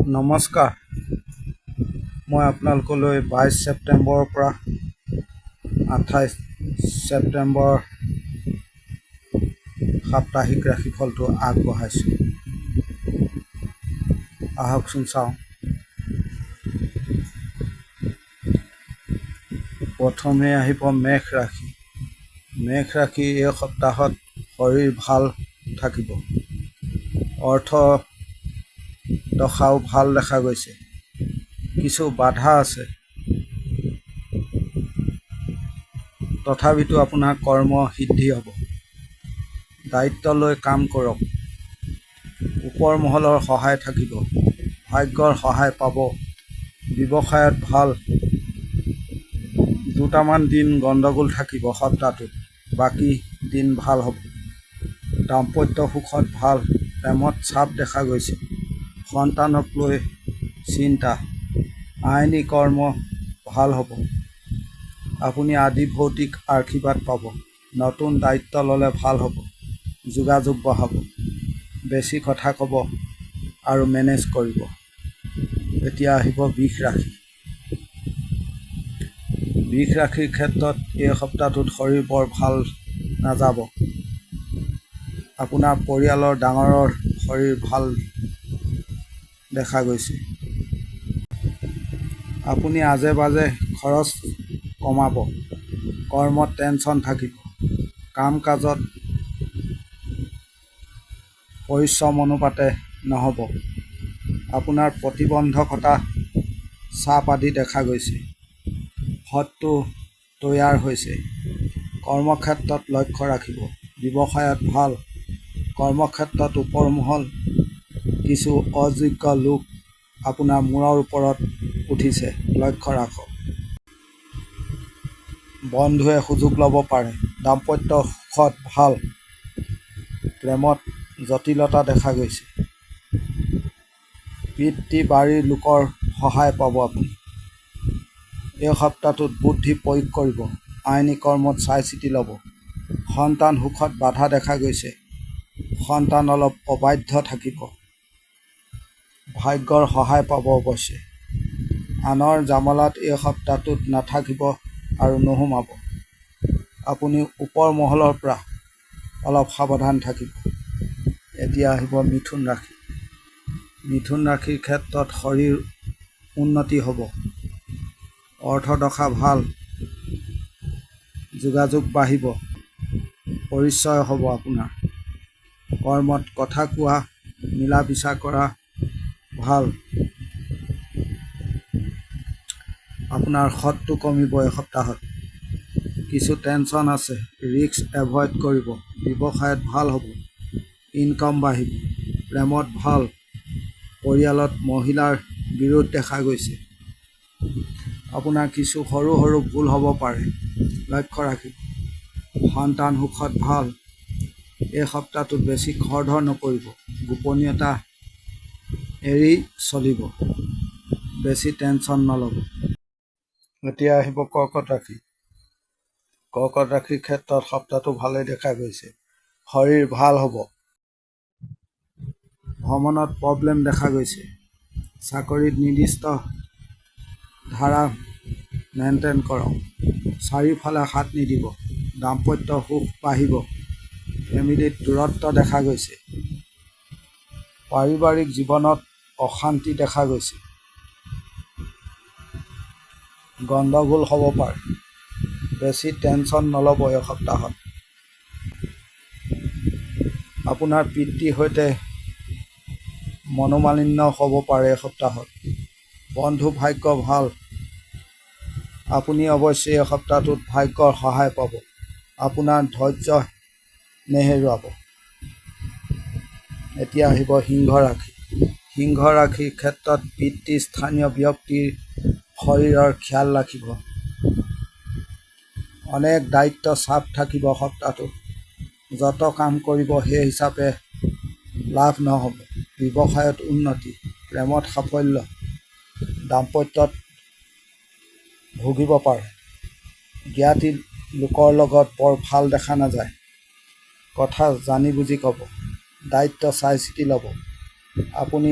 নমস্কাৰ, মই আপোনালোকলৈ 22 ছেপ্টেম্বৰৰ পৰা 28 ছেপ্টেম্বৰ সাপ্তাহিক ৰাশিফলটো আগবঢ়াইছোঁ। আহকচোন চাওঁ। প্ৰথমে আহিব মেঘ ৰাশি। মেঘ ৰাশি এই সপ্তাহত শৰীৰ ভাল থাকিব। অৰ্থ দশাও ভাল দেখা গৈছে। কিছু বাধা আছে, তথাপিতো আপোনাৰ কৰ্ম সিদ্ধি হ'ব। দায়িত্ব লৈ কাম কৰক। ওপৰ মহলৰ সহায় থাকিব। ভাগ্যৰ সহায় পাব। ব্যৱসায়ত ভাল। দুটামান দিন গণ্ডগোল থাকিব সপ্তাহটোত, বাকী দিন ভাল হ'ব। দাম্পত্য সুখত ভাল। প্ৰেমত চাপ দেখা গৈছে। সন্তানক লৈ চিন্তা। আইনী কৰ্ম ভাল হ'ব। আপুনি আদি ভৌতিক আশীৰ্বাদ পাব। নতুন দায়িত্ব ল'লে ভাল হ'ব। যোগাযোগ বঢ়াব। বেছি কথা ক'ব আৰু মেনেজ কৰিব। এতিয়া আহিব বৃষ ৰাশি। বৃষ ৰাশিৰ ক্ষেত্ৰত এই সপ্তাহটোত শৰীৰ বৰ ভাল নাযাব। আপোনাৰ পৰিয়ালৰ ডাঙৰৰ শৰীৰ ভাল দেখা গৈছে। আপুনি আজে বাজে খৰচ কমাব। কৰ্মত টেনচন থাকিব। কাম কাজত পৰিশ্ৰম অনুপাতে নহ'ব। আপোনাৰ প্ৰতিবন্ধকতা চাপ আদি দেখা গৈছে। শত্ৰু তৈয়াৰ হৈছে। কৰ্মক্ষেত্ৰত লক্ষ্য ৰাখিব। ব্যৱসায়ত ভাল। কৰ্মক্ষেত্ৰত ওপৰ মহল কিছু অযোগ্য লোক আপোনাৰ মূৰৰ ওপৰত উঠিছে, লক্ষ্য ৰাখক। বন্ধুৱে সুযোগ ল'ব পাৰে। দাম্পত্য সুখত ভাল। প্ৰেমত জটিলতা দেখা গৈছে। পিতৃ বাৰীৰ লোকৰ সহায় পাব আপুনি। এই সপ্তাহটোত বুদ্ধি প্ৰয়োগ কৰিব। আইনী কৰ্মত চাই চিতি ল'ব। সন্তান সুখত বাধা দেখা গৈছে। সন্তান অলপ অবাধ্য থাকিব। ভাগ্যৰ সহায় পাব অৱশ্যে। আনৰ জামালাত এই সপ্তাহটোত নাথাকিব আৰু নোসোমাব। আপুনি ওপৰ মহলৰ পৰা অলপ সাৱধান থাকিব। এতিয়া আহিব মিথুন ৰাশি। মিথুন ৰাশিৰ ক্ষেত্ৰত শৰীৰ উন্নতি হ'ব। অৰ্থদশা ভাল। যোগাযোগ বাঢ়িব। পৰিচয় হ'ব আপোনাৰ। কৰ্মত কথা কোৱা, মিলা বিচাৰ কৰা ভাল। আপোনাৰ শত্ৰু কমিব এই সপ্তাহত। কিছু টেনচন আছে, ৰিস্ক এভইড কৰিব। ব্যৱসায়ত ভাল হ'ব। ইনকাম বাঢ়িব। প্ৰেমত ভাল। পৰিয়ালত মহিলাৰ বিৰোধ দেখা গৈছে। আপোনাৰ কিছু সৰু সৰু ভুল হ'ব পাৰে, লক্ষ্য ৰাখিব। সন্তান সুখত ভাল। এই সপ্তাহটোত বেছি খৰধৰ নকৰিব। গোপনীয়তা এৰি চলিব। বেছি টেনচন নল'ব। এতিয়া আহিব কৰ্কট ৰাশি। কৰ্কট ৰাশিৰ ক্ষেত্ৰত সপ্তাহটো ভালেই দেখা গৈছে। শৰীৰ ভাল হ'ব। ভ্ৰমণত প্ৰব্লেম দেখা গৈছে। চাকৰিত নিৰ্দিষ্ট ধাৰা মেইনটেইন কৰক। চাৰিওফালে হাত নিদিব। দাম্পত্য সুখ বাঢ়িব। ফেমিলিত দূৰত্ব দেখা গৈছে। পাৰিবাৰিক জীৱনত অশান্তি দেখা গৈছে। গণ্ডগোল হ'ব পাৰে। বেছি টেনচন নল'ব এই সপ্তাহত। আপোনাৰ পিতৃৰ সৈতে মনোমালিন্য হ'ব পাৰে এই সপ্তাহত। বন্ধু ভাগ্য ভাল। আপুনি অৱশ্যে এই সপ্তাহটোত ভাগ্যৰ সহায় পাব। আপোনাৰ ধৈৰ্য নেহেৰুৱাব। এতিয়া আহিব সিংহ ৰাশি। সিংহ ৰাশিৰ ক্ষেত্ৰত পিতৃস্থানীয় ব্যক্তিৰ শৰীৰৰ খিয়াল ৰাখিব। অনেক দায়িত্ব চাপ থাকিব সপ্তাহটোত। যত কাম কৰিব সেই হিচাপে লাভ নহ'ব। ব্যৱসায়ত উন্নতি। প্ৰেমত সাফল্য। দাম্পত্যত ভুগিব পাৰে। জ্ঞাতি লোকৰ লগত বৰ ভাল দেখা নাযায়। কথা জানি বুজি ক'ব। দায়িত্ব চাই চিতি ল'ব। আপুনি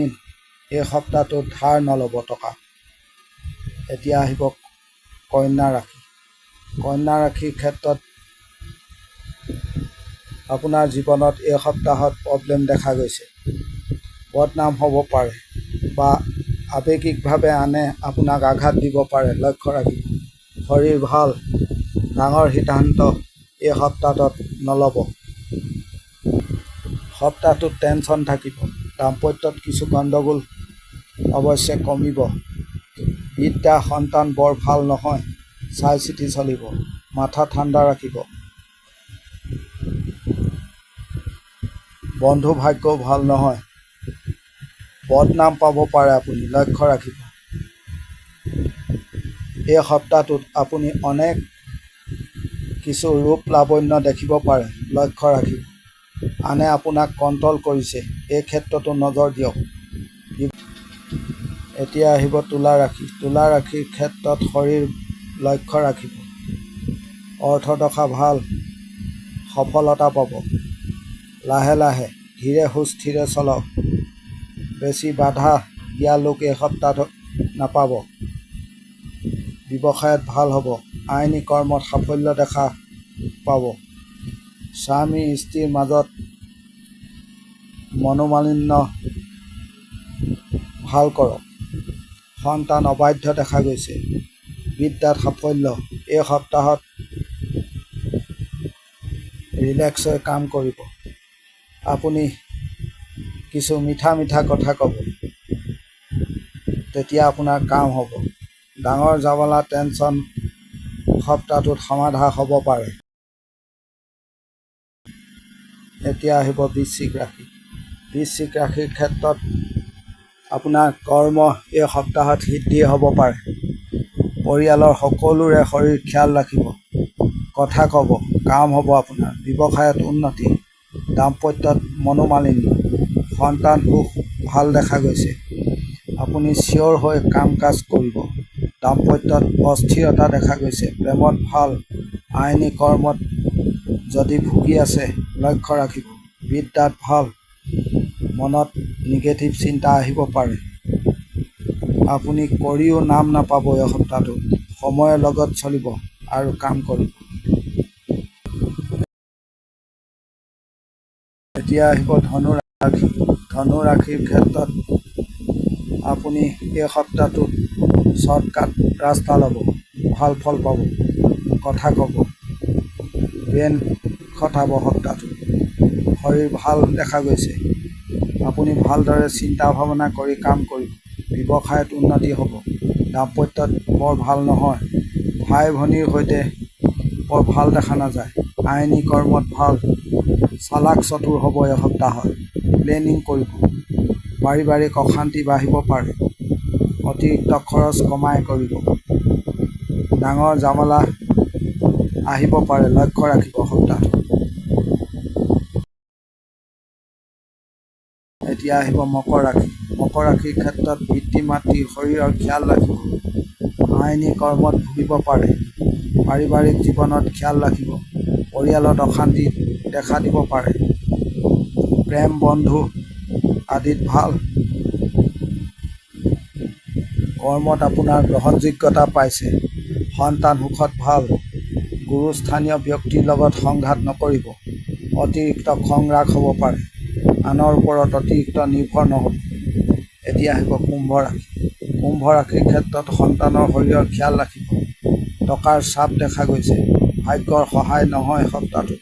এই সপ্তাহটোত ধাৰ নল'ব টকা। এতিয়া আহিব কন্যা ৰাশি। কন্যা ৰাশিৰ ক্ষেত্ৰত আপোনাৰ জীৱনত এই সপ্তাহত প্ৰব্লেম দেখা গৈছে। বদনাম হ'ব পাৰে বা আৱেগিকভাৱে আনে আপোনাক আঘাত দিব পাৰে। লক্ষ্য ৰাখিব। শৰীৰ ভাল, ডাঙৰ সিদ্ধান্ত এই সপ্তাহটোত নল'ব। সপ্তাহটোত টেনশ্যন থাকিব। দাম্পত্যত কিছু গণ্ডগোল অৱশ্যে কমিব। বিদ্যা সন্তান বৰ ভাল নহয়, চাই চিতি চলিব। মাথা ঠাণ্ডা ৰাখিব। বন্ধু ভাগ্যও ভাল নহয়, বদনাম পাব পাৰে আপুনি। লক্ষ্য ৰাখিব। এই সপ্তাহটোত আপুনি অনেক কিছু ৰূপ লাৱণ্য দেখিব পাৰে। লক্ষ্য ৰাখিব। আনে আপোনাক কণ্ট্ৰল কৰিছে, এই ক্ষেত্ৰতো নজৰ দিয়ক। এতিয়া আহিব তুলা ৰাশি। তুলা ৰাশিৰ ক্ষেত্ৰত শৰীৰ লক্ষ্য ৰাখিব। অৰ্থদশা ভাল, সফলতা পাব। লাহে লাহে ধীৰে সুস্থিৰে চলক। বেছি বাধা দিয়া লোক এই সপ্তাহত নাপাব। ব্যৱসায়ত ভাল হ'ব। আইনী কৰ্মত সাফল্য দেখা পাব। স্বামী স্ত্ৰীৰ মাজত মনোমালিন্য ভাল কৰক। সন্তান অবাধ্য দেখা গৈছে। বিদ্যাত সাফল্য। এই সপ্তাহত ৰিলেক্স হৈ কাম কৰিব। আপুনি কিছু মিঠা মিঠা কথা ক'ব, তেতিয়া আপোনাৰ কাম হ'ব। ডাঙৰ জামালা টেনশ্যন সপ্তাহটোত সমাধা হ'ব পাৰে। এতিয়া আহিব বৃশ্চিক ৰাশি। বৃশ্চিক ৰাশিৰ ক্ষেত্ৰত আপোনাৰ কৰ্ম এই সপ্তাহত সিদ্ধি হ'ব পাৰে। পৰিয়ালৰ সকলোৰে শৰীৰ খিয়াল ৰাখিব। কথা ক'ব, কাম হ'ব আপোনাৰ। ব্যৱসায়ত উন্নতি। দাম্পত্যত মনোমালিন্য। সন্তান সুখ ভাল দেখা গৈছে। আপুনি চিয়ৰ হৈ কাম কাজ কৰিব। দাম্পত্যত অস্থিৰতা দেখা গৈছে। প্ৰেমত ভাল। আইনী কৰ্মত যদি ভুগি আছে, লক্ষ্য ৰাখিব। বিদ্যাত ভাল। মনত নিগেটিভ চিন্তা আহিব পাৰে। আপুনি কৰিও নাম নাপাব এই সপ্তাহটোত। সময়ৰ লগত চলিব আৰু কাম কৰিব। এতিয়া আহিব ধনু ৰাশি। ধনু ৰাশিৰ ক্ষেত্ৰত আপুনি এই সপ্তাহটোত শ্বৰ্টকাট ৰাস্তা ল'ব। ভাল ফল পাব। কথা ক'ব, ব্ৰেইন খটাব সপ্তাহটোত। শৰীৰ ভাল দেখা গৈছে। আপুনি ভালদৰে চিন্তা ভাৱনা কৰি কাম কৰিব। ব্যৱসায়ত উন্নতি হ'ব। দাম্পত্যত বৰ ভাল নহয়। ভাই ভনীৰ সৈতে বৰ ভাল দেখা নাযায়। আইনী কৰ্মত ভাল। চালাক চতুৰ হ'ব এই সপ্তাহত। প্লেনিং কৰিব। পাৰিবাৰিক অশান্তি বাঢ়িব পাৰে। অতিৰিক্ত খৰচ কমাই কৰিব। ডাঙৰ জামালা আহিব পাৰে। লক্ষ্য ৰাখিব সপ্তাহটো। এতিয়া আহিব মকৰ ৰাশি। মকৰ ৰাশিৰ ক্ষেত্ৰত পিতৃ মাতৃৰ শৰীৰৰ খিয়াল ৰাখিব। আইনী কৰ্মত ভুগিব পাৰে। পাৰিবাৰিক জীৱনত খিয়াল ৰাখিব। পৰিয়ালত অশান্তি দেখা দিব পাৰে। প্ৰেম বন্ধু আদিত ভাল। কৰ্মত আপোনাৰ গ্ৰহণযোগ্যতা পাইছে। সন্তান সুখত ভাল। গুৰুস্থানীয় ব্যক্তিৰ লগত সংঘাত নকৰিব। অতিৰিক্ত খং ৰাগ হ'ব পাৰে। আনৰ ওপৰত অতিৰিক্ত নিৰ্ভৰ নহ'ব। এতিয়া আহিব কুম্ভ ৰাশি। কুম্ভ ৰাশিৰ ক্ষেত্ৰত সন্তানৰ শৰীৰৰ খিয়াল ৰাখিব। টকাৰ চাপ দেখা গৈছে। ভাগ্যৰ সহায় নহয় সপ্তাহটোত।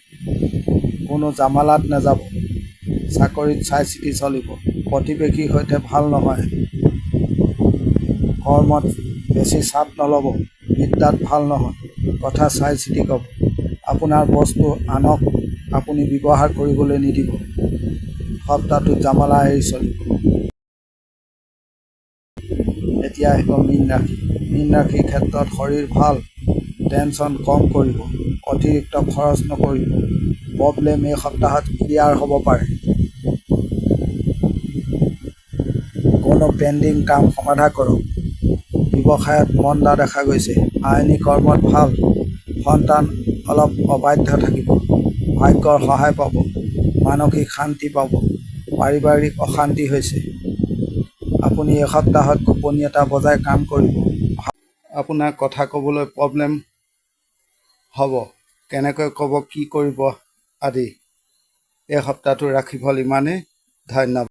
কোনো জামালাত নাযাব। চাকৰিত চাই চিতি চলিব। প্ৰতিবেশীৰ সৈতে ভাল নহয়। কৰ্মত বেছি চাপ নল'ব। বিদ্যাত ভাল নহয়। কথা চাই চিতি ক'ব। আপোনাৰ বস্তু আনক আপুনি ব্যৱহাৰ কৰিবলৈ নিদিব। সপ্তাহটোত জামালা এৰি চলিব। এতিয়া আহিব মীন ৰাশি। মীন ৰাশিৰ ক্ষেত্ৰত শৰীৰ ভাল। টেনশ্যন কম কৰিব। অতিৰিক্ত খৰচ নকৰিব। প্ৰব্লেম এই সপ্তাহত ক্লিয়াৰ হ'ব পাৰে। কোনো পেণ্ডিং কাম সমাধা কৰক। ব্যৱসায়ত মন্দা দেখা গৈছে। আইনী কৰ্মত ভাল। সন্তান অলপ অবাধ্য থাকিব। ভাগ্যৰ সহায় পাব। মানসিক শান্তি পাব। পাৰিবাৰিক অশান্তি হৈছে। আপুনি এই সপ্তাহত গোপনীয়তা বজাই কাম কৰিব। আপোনাৰ কথা ক'বলৈ প্ৰব্লেম হ'ব, কেনেকৈ ক'ব, কি কৰিব আদি। এই সপ্তাহটো ৰাশিফল ইমানেই। ধন্যবাদ।